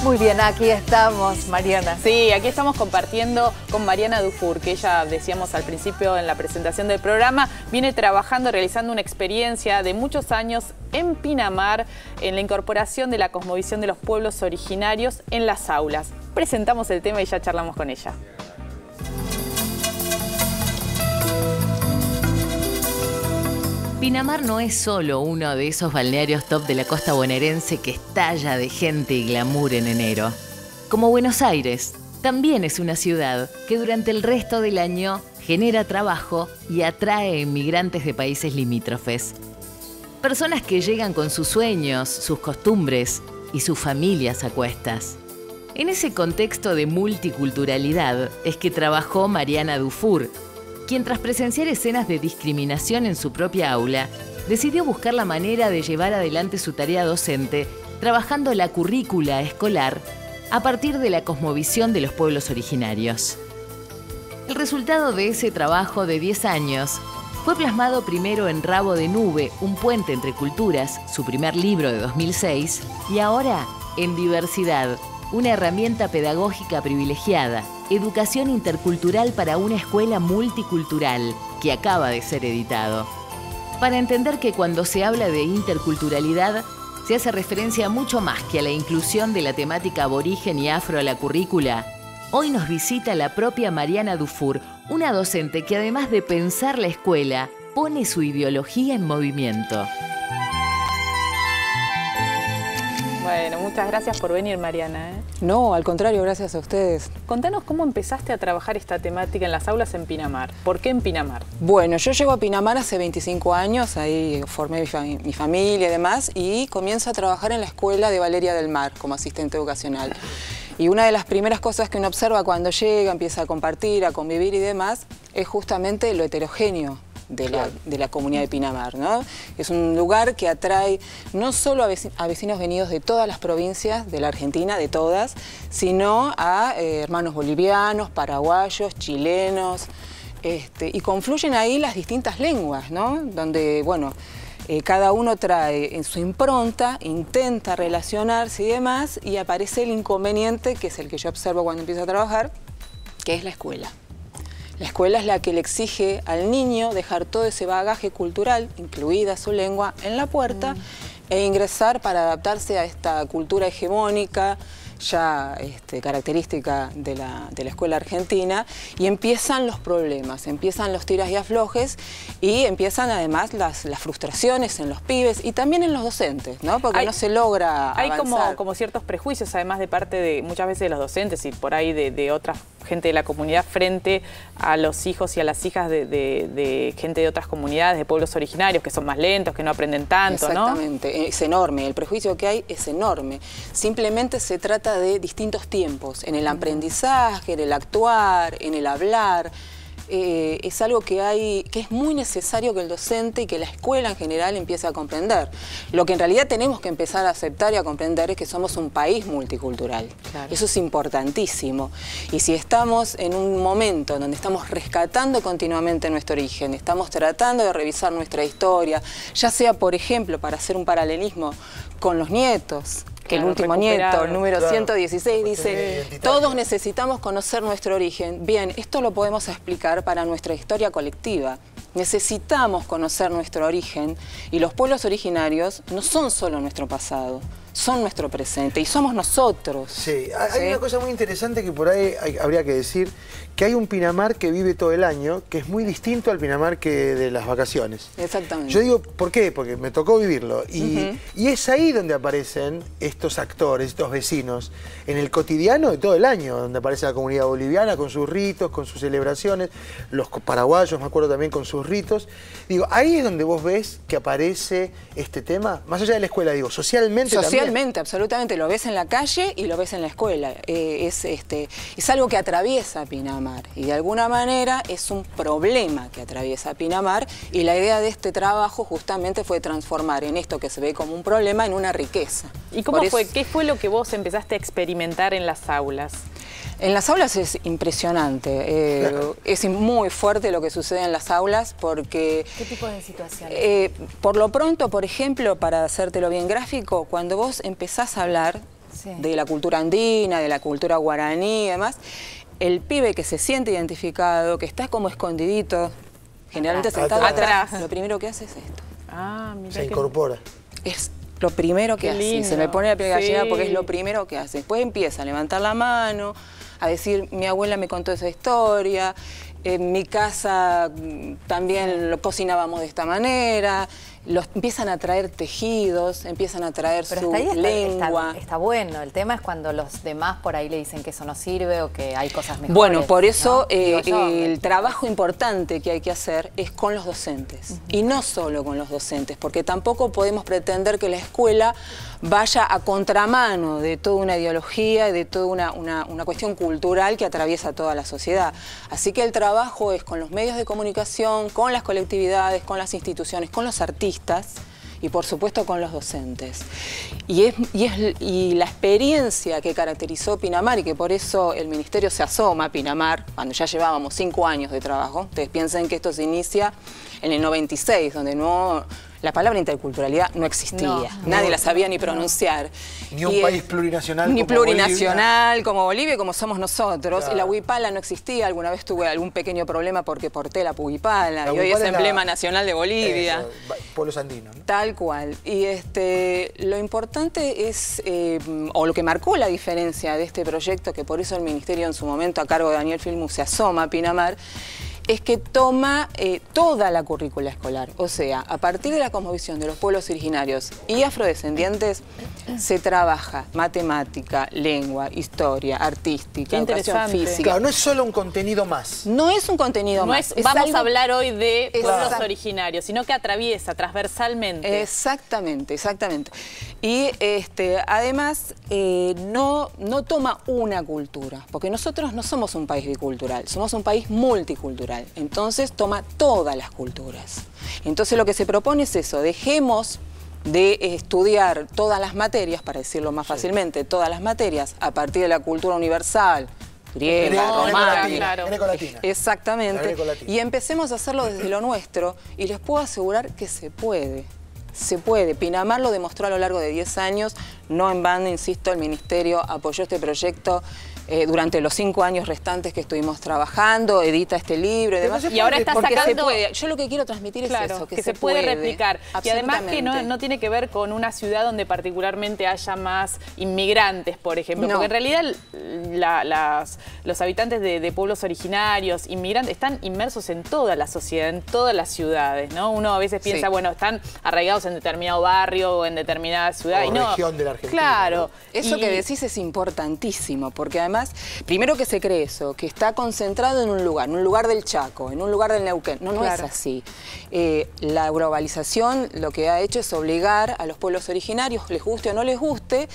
Muy bien, aquí estamos, Mariana. Sí, aquí estamos compartiendo con Mariana Dufour, que ella, decíamos al principio en la presentación del programa, viene trabajando, realizando una experiencia de muchos años en Pinamar, en la incorporación de la cosmovisión de los pueblos originarios en las aulas. Presentamos el tema y ya charlamos con ella. Pinamar no es solo uno de esos balnearios top de la costa bonaerense que estalla de gente y glamour en enero. Como Buenos Aires, también es una ciudad que durante el resto del año genera trabajo y atrae inmigrantes de países limítrofes. Personas que llegan con sus sueños, sus costumbres y sus familias a cuestas. En ese contexto de multiculturalidad es que trabajó Mariana Dufour, quien tras presenciar escenas de discriminación en su propia aula, decidió buscar la manera de llevar adelante su tarea docente, trabajando la currícula escolar a partir de la cosmovisión de los pueblos originarios. El resultado de ese trabajo de 10 años fue plasmado primero en Rabo de Nube, un puente entre culturas, su primer libro de 2006, y ahora en Diversidad, una herramienta pedagógica privilegiada, Educación intercultural para una escuela multicultural, que acaba de ser editado. Para entender que cuando se habla de interculturalidad, se hace referencia mucho más que a la inclusión de la temática aborigen y afro a la currícula, hoy nos visita la propia Mariana Dufour, una docente que además de pensar la escuela, pone su ideología en movimiento. Bueno, muchas gracias por venir, Mariana. No, al contrario, gracias a ustedes. Contanos cómo empezaste a trabajar esta temática en las aulas en Pinamar. ¿Por qué en Pinamar? Bueno, yo llego a Pinamar hace 25 años, ahí formé mi familia y demás, y comienzo a trabajar en la escuela de Valeria del Mar como asistente educacional. Y una de las primeras cosas que uno observa cuando llega, empieza a compartir, a convivir y demás, es justamente lo heterogéneo de la comunidad de Pinamar, ¿no? Es un lugar que atrae no solo a vecinos venidos de todas las provincias de la Argentina, de todas, sino a hermanos bolivianos, paraguayos, chilenos, y confluyen ahí las distintas lenguas, ¿no? Donde, bueno, cada uno trae en su impronta, intenta relacionarse y demás, y aparece el inconveniente, que es el que yo observo cuando empiezo a trabajar, que es la escuela. La escuela es la que le exige al niño dejar todo ese bagaje cultural, incluida su lengua, en la puerta e ingresar para adaptarse a esta cultura hegemónica, ya característica de la escuela argentina, y empiezan los problemas, empiezan los tiras y aflojes y empiezan además las frustraciones en los pibes y también en los docentes, ¿no? Porque no se logra avanzar. Hay como ciertos prejuicios, además de parte de muchas veces de los docentes y por ahí de otra gente de la comunidad frente a los hijos y a las hijas de gente de otras comunidades, de pueblos originarios, que son más lentos, que no aprenden tanto, ¿no? Exactamente, es enorme, el prejuicio que hay es enorme. Simplemente se trata de distintos tiempos, en el aprendizaje, en el actuar, en el hablar. Es algo que es muy necesario que el docente y que la escuela en general empiece a comprender. Lo que en realidad tenemos que empezar a aceptar y a comprender es que somos un país multicultural. Claro. Eso es importantísimo. Y si estamos en un momento donde estamos rescatando continuamente nuestro origen, estamos tratando de revisar nuestra historia, ya sea, por ejemplo, para hacer un paralelismo con los nietos, que el último nieto, el número 116, dice, todos necesitamos conocer nuestro origen. Bien, esto lo podemos explicar para nuestra historia colectiva. Necesitamos conocer nuestro origen y los pueblos originarios no son solo nuestro pasado, son nuestro presente y somos nosotros. Sí, hay una cosa muy interesante que por ahí habría que decir, que hay un Pinamar que vive todo el año, que es muy distinto al Pinamar que de las vacaciones. Exactamente. Yo digo, ¿por qué? Porque me tocó vivirlo. Y es ahí donde aparecen estos actores, estos vecinos, en el cotidiano de todo el año, donde aparece la comunidad boliviana con sus ritos, con sus celebraciones, los paraguayos, me acuerdo también, con sus ritos. Digo, ahí es donde vos ves que aparece este tema, más allá de la escuela, digo, socialmente también. Socialmente, absolutamente, lo ves en la calle y lo ves en la escuela. Es algo que atraviesa Pinamar y de alguna manera es un problema que atraviesa Pinamar, y la idea de este trabajo justamente fue transformar en esto que se ve como un problema en una riqueza. ¿Y cómo fue? ¿Qué fue lo que vos empezaste a experimentar en las aulas? En las aulas es impresionante, claro. Es muy fuerte lo que sucede en las aulas porque... ¿Qué tipo de situaciones? Por lo pronto, por ejemplo, para hacértelo bien gráfico, cuando vos empezás a hablar, de la cultura andina, de la cultura guaraní y demás, el pibe que se siente identificado, que está como escondidito, generalmente sentado atrás, lo primero que hace es esto. Se incorpora. Es lo primero que hace. Se me pone la piel gallina porque es lo primero que hace. Después empieza a levantar la mano, a decir, mi abuela me contó esa historia, en mi casa también lo cocinábamos de esta manera. Empiezan a traer tejidos, empiezan a traer su lengua. Está bueno, el tema es cuando los demás por ahí le dicen que eso no sirve o que hay cosas mejores. Bueno, por eso ¿no? El trabajo importante que hay que hacer es con los docentes. Y no solo con los docentes, porque tampoco podemos pretender que la escuela vaya a contramano de toda una ideología y de toda una cuestión cultural que atraviesa toda la sociedad. Así que el trabajo es con los medios de comunicación, con las colectividades, con las instituciones, con los artistas y por supuesto con los docentes. Y la experiencia que caracterizó Pinamar y que por eso el Ministerio se asoma a Pinamar, cuando ya llevábamos 5 años de trabajo, ustedes piensen que esto se inicia en el 96, donde la palabra interculturalidad no existía, nadie la sabía ni pronunciar. Ni un país plurinacional ni como plurinacional como Bolivia, como somos nosotros. Claro. Y la huipala no existía, alguna vez tuve algún pequeño problema porque porté la huipala, y hoy es emblema nacional de Bolivia. Eso, pueblos andinos, ¿no? Tal cual. Y lo importante es, o lo que marcó la diferencia de este proyecto, que por eso el Ministerio en su momento a cargo de Daniel Filmus se asoma a Pinamar, es que toma toda la currícula escolar. O sea, a partir de la cosmovisión de los pueblos originarios y afrodescendientes, se trabaja matemática, lengua, historia, artística, educación física. Claro, no es solo un contenido más. No es un contenido más. Vamos a hablar hoy de pueblos originarios, sino que atraviesa transversalmente. Exactamente, exactamente. Y además no toma una cultura, porque nosotros no somos un país bicultural, somos un país multicultural. Entonces toma todas las culturas. Entonces lo que se propone es eso, dejemos de estudiar todas las materias, para decirlo más fácilmente, todas las materias a partir de la cultura universal, griega, romana, greco-latina. Exactamente. Y empecemos a hacerlo desde lo nuestro y les puedo asegurar que se puede. Se puede. Pinamar lo demostró a lo largo de 10 años, no en vano, insisto, el Ministerio apoyó este proyecto durante los 5 años restantes que estuvimos trabajando, edita este libro y demás. Y ahora está sacando... Se puede. Yo lo que quiero transmitir es eso, que se puede replicar. Y además que no tiene que ver con una ciudad donde particularmente haya más inmigrantes, por ejemplo. Porque en realidad los habitantes de pueblos originarios, inmigrantes, están inmersos en toda la sociedad, en todas las ciudades, ¿no? Uno a veces piensa, bueno, están arraigados en determinado barrio o en determinada ciudad. O región de la Argentina. Claro. ¿No? Eso que decís es importantísimo, porque además, primero que se cree eso, que está concentrado en un lugar del Chaco, en un lugar del Neuquén. No es así. La globalización lo que ha hecho es obligar a los pueblos originarios, les guste o no les guste,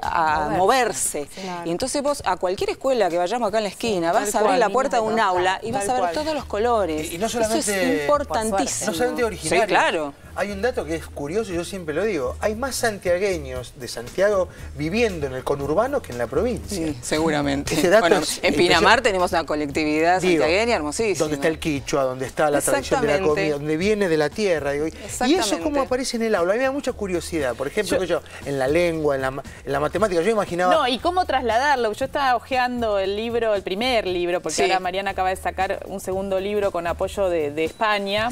a moverse. Claro. Y entonces vos, a cualquier escuela que vayamos acá en la esquina, vas a abrir la puerta de un aula y vas a ver todos los colores. Y no solamente, eso es importantísimo. No solamente originarios. Sí, claro. Hay un dato que es curioso y yo siempre lo digo. Hay más santiagueños de Santiago viviendo en el conurbano que en la provincia. Sí, seguramente. Ese dato en Pinamar tenemos una colectividad santiagueña hermosísima. Donde está el quichua, donde está la tradición de la comida, donde viene de la tierra. Y eso cómo aparece en el aula. A mí me da mucha curiosidad. Por ejemplo, en la lengua, en la matemática, yo imaginaba... No, y cómo trasladarlo. Yo estaba hojeando el libro, el primer libro, porque ahora Mariana acaba de sacar un segundo libro con apoyo de España,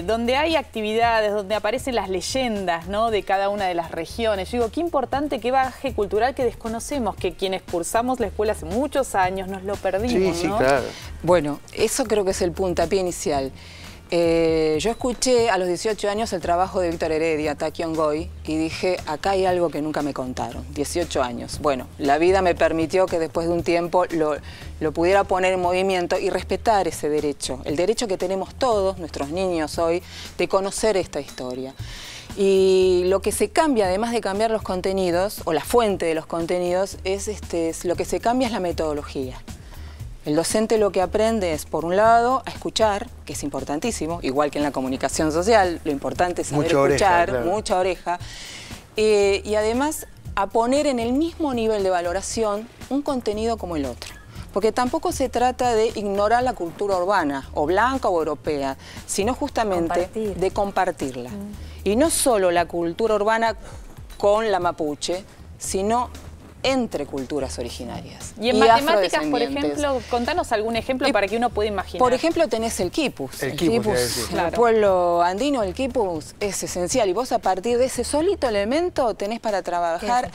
donde hay actividades, donde aparecen las leyendas, ¿no?, de cada una de las regiones. Yo digo, qué importante, qué bagaje cultural que desconocemos, que quienes cursamos la escuela hace muchos años nos lo perdimos, Sí, ¿no? claro. Bueno, eso creo que es el puntapié inicial. Yo escuché a los 18 años el trabajo de Víctor Heredia, Taquión Goy, y dije, acá hay algo que nunca me contaron. 18 años. Bueno, la vida me permitió que después de un tiempo lo pudiera poner en movimiento y respetar ese derecho. El derecho que tenemos todos, nuestros niños hoy, de conocer esta historia. Y lo que se cambia, además de cambiar los contenidos, o la fuente de los contenidos, lo que se cambia es la metodología. El docente lo que aprende es, por un lado, a escuchar, que es importantísimo, igual que en la comunicación social, lo importante es saber escuchar, mucha oreja, y además a poner en el mismo nivel de valoración un contenido como el otro. Porque tampoco se trata de ignorar la cultura urbana, o blanca o europea, sino justamente de compartirla. Y no solo la cultura urbana con la mapuche, sino entre culturas originarias. Y en matemáticas, por afrodescendientes. ejemplo, contanos algún ejemplo para que uno pueda imaginar. Por ejemplo, tenés el quipus. El quipus, en claro. el pueblo andino, el quipus es esencial. Y vos a partir de ese solito elemento tenés para trabajar.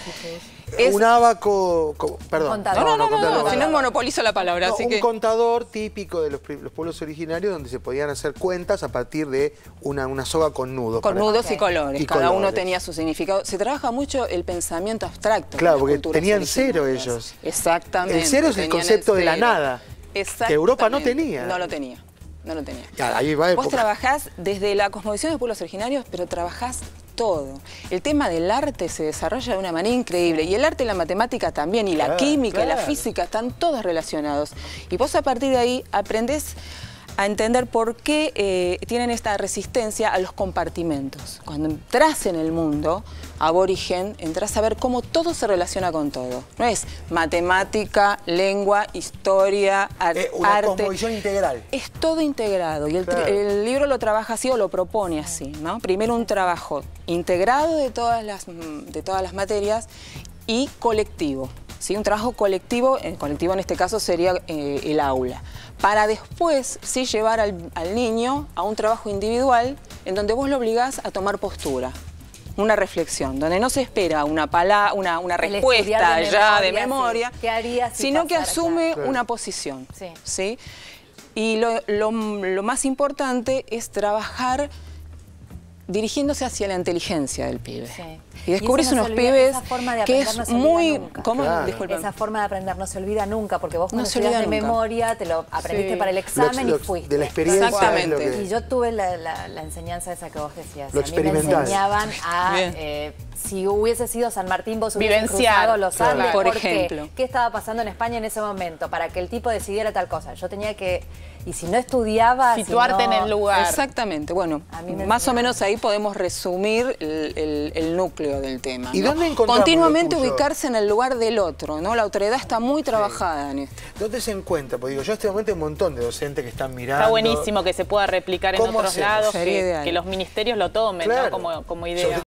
Un ábaco, perdón. Contador. Si no monopolizo la palabra. No, así un que... contador típico de los pueblos originarios donde se podían hacer cuentas a partir de una soga con nudos. Con nudos y colores. Y Cada uno colores. tenía su significado. Se trabaja mucho el pensamiento abstracto. Claro, de las porque culturas tenían originarias. cero ellos. Exactamente. El cero es el tenían concepto de la cero. nada. Exactamente. Que Europa no tenía. No lo tenía. No lo tenía. Claro, ahí va Vos trabajás desde la cosmovisión de los pueblos originarios, pero trabajás todo. El tema del arte se desarrolla de una manera increíble. Y el arte y la matemática también, y la química y la física, están todos relacionados. Y vos a partir de ahí aprendés a entender por qué tienen esta resistencia a los compartimentos. Cuando entras en el mundo aborigen, entras a ver cómo todo se relaciona con todo. No es matemática, lengua, historia, una arte. cosmovisión integral. Es todo integrado y el libro lo trabaja así o lo propone así, ¿no? Primero un trabajo integrado de todas las materias y colectivo. ¿Sí? Un trabajo colectivo, el colectivo en este caso sería el aula, para después sí llevar al niño a un trabajo individual en donde vos lo obligás a tomar postura, una reflexión, donde no se espera una respuesta ya de memoria, ¿Qué harías si sino que pasara? asume Claro. una posición. Sí. ¿Sí? Y lo más importante es trabajar dirigiéndose hacia la inteligencia del pibe. Sí. Y descubrís eso no unos se olvida, pibes esa forma de que aprender es no se olvida muy... nunca. ¿Cómo? Claro. Disculpen. Esa forma de aprender no se olvida nunca, porque vos cuando No se estudias de olvida nunca. memoria te lo aprendiste Sí. para el examen y Lo- fuiste. de la experiencia Exactamente. es lo que- Y yo tuve la enseñanza esa que vos decías. Lo A mí me experimental. enseñaban a, Bien. si hubiese sido San Martín, vos hubieses Vivenciar. cruzado los Claro. Andes. Por ¿Por qué? ejemplo. ¿Qué estaba pasando en España en ese momento? Para que el tipo decidiera tal cosa. Yo tenía que, y si no estudiaba... Situarte si no- en el lugar. Exactamente. Bueno, A mí me más o enseñaron. menos ahí podemos resumir el núcleo del tema. ¿Y ¿no? dónde encontramos Continuamente lo tuyo? ubicarse en el lugar del otro, ¿no? La autoridad está muy trabajada en esto. ¿Dónde se encuentra? Porque digo, yo en este momento hay un montón de docentes que están mirando. Está buenísimo que se pueda replicar en ¿Cómo otros hacemos? lados, Sería ideal. que los ministerios lo tomen, Claro. ¿no? como Sobre idea.